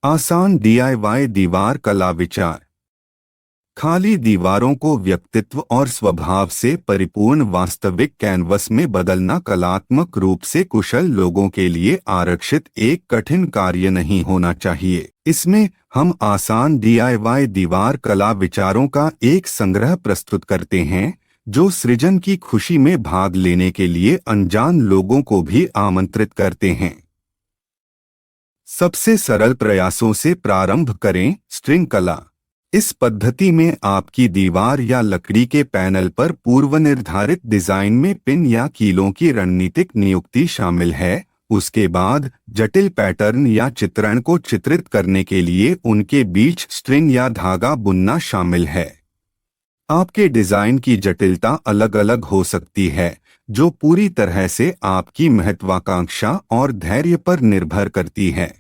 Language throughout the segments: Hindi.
आसान डीआईवाई दीवार कला विचार। खाली दीवारों को व्यक्तित्व और स्वभाव से परिपूर्ण वास्तविक कैनवस में बदलना कलात्मक रूप से कुशल लोगों के लिए आरक्षित एक कठिन कार्य नहीं होना चाहिए। इसमें हम आसान डीआईवाई दीवार कला विचारों का एक संग्रह प्रस्तुत करते हैं जो सृजन की खुशी में भाग लेने के लिए अनजान लोगों को भी आमंत्रित करते हैं। सबसे सरल प्रयासों से प्रारंभ करें। स्ट्रिंग कला। इस पद्धति में आपकी दीवार या लकड़ी के पैनल पर पूर्व निर्धारित डिजाइन में पिन या कीलों की रणनीतिक नियुक्ति शामिल है। उसके बाद जटिल पैटर्न या चित्रण को चित्रित करने के लिए उनके बीच स्ट्रिंग या धागा बुनना शामिल है। आपके डिजाइन की जटिलता अलग अलग हो सकती है, जो पूरी तरह से आपकी महत्वाकांक्षा और धैर्य पर निर्भर करती है।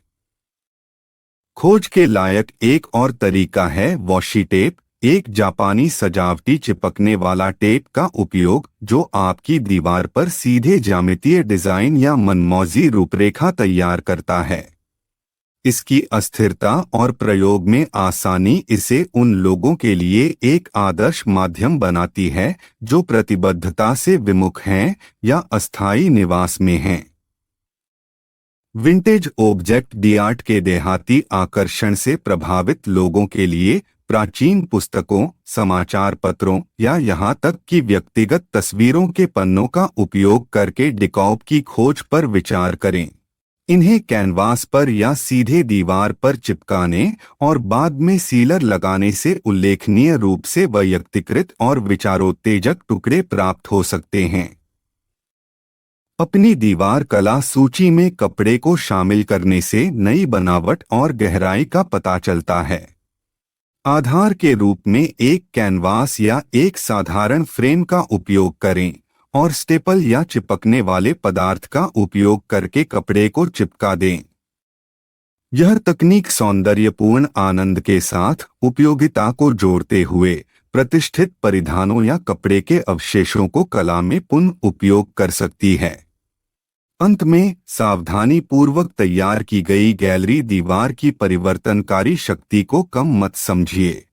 खोज के लायक एक और तरीका है वॉशी टेप, एक जापानी सजावटी चिपकने वाला टेप का उपयोग जो आपकी दीवार पर सीधे ज्यामितीय डिजाइन या मनमौजी रूपरेखा तैयार करता है। इसकी अस्थिरता और प्रयोग में आसानी इसे उन लोगों के लिए एक आदर्श माध्यम बनाती है जो प्रतिबद्धता से विमुख हैं या अस्थायी निवास में हैं। विंटेज ऑब्जेक्ट डीआर्ट के देहाती आकर्षण से प्रभावित लोगों के लिए प्राचीन पुस्तकों, समाचार पत्रों या यहाँ तक कि व्यक्तिगत तस्वीरों के पन्नों का उपयोग करके डिकॉप की खोज पर विचार करें। इन्हें कैनवास पर या सीधे दीवार पर चिपकाने और बाद में सीलर लगाने से उल्लेखनीय रूप से वैयक्तिकृत और विचारोत्तेजक टुकड़े प्राप्त हो सकते हैं। अपनी दीवार कला सूची में कपड़े को शामिल करने से नई बनावट और गहराई का पता चलता है। आधार के रूप में एक कैनवास या एक साधारण फ्रेम का उपयोग करें और स्टेपल या चिपकने वाले पदार्थ का उपयोग करके कपड़े को चिपका दें। यह तकनीक सौंदर्यपूर्ण आनंद के साथ उपयोगिता को जोड़ते हुए प्रतिष्ठित परिधानों या कपड़े के अवशेषों को कला में पुनः उपयोग कर सकती है। अंत में सावधानी पूर्वक तैयार की गई गैलरी दीवार की परिवर्तनकारी शक्ति को कम मत समझिए।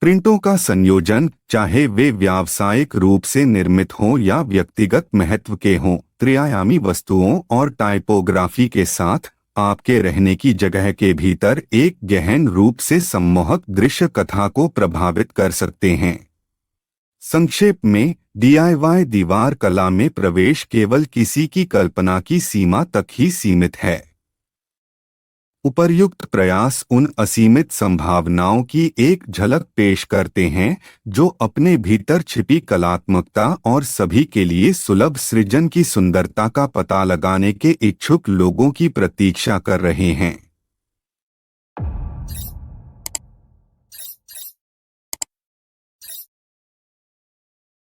प्रिंटों का संयोजन, चाहे वे व्यावसायिक रूप से निर्मित हों या व्यक्तिगत महत्व के हों, त्रिआयामी वस्तुओं और टाइपोग्राफी के साथ आपके रहने की जगह के भीतर एक गहन रूप से सम्मोहक दृश्य कथा को प्रभावित कर सकते हैं। संक्षेप में, डीआईवाई दीवार कला में प्रवेश केवल किसी की कल्पना की सीमा तक ही सीमित है। उपर्युक्त प्रयास उन असीमित संभावनाओं की एक झलक पेश करते हैं जो अपने भीतर छिपी कलात्मकता और सभी के लिए सुलभ सृजन की सुंदरता का पता लगाने के इच्छुक लोगों की प्रतीक्षा कर रहे हैं।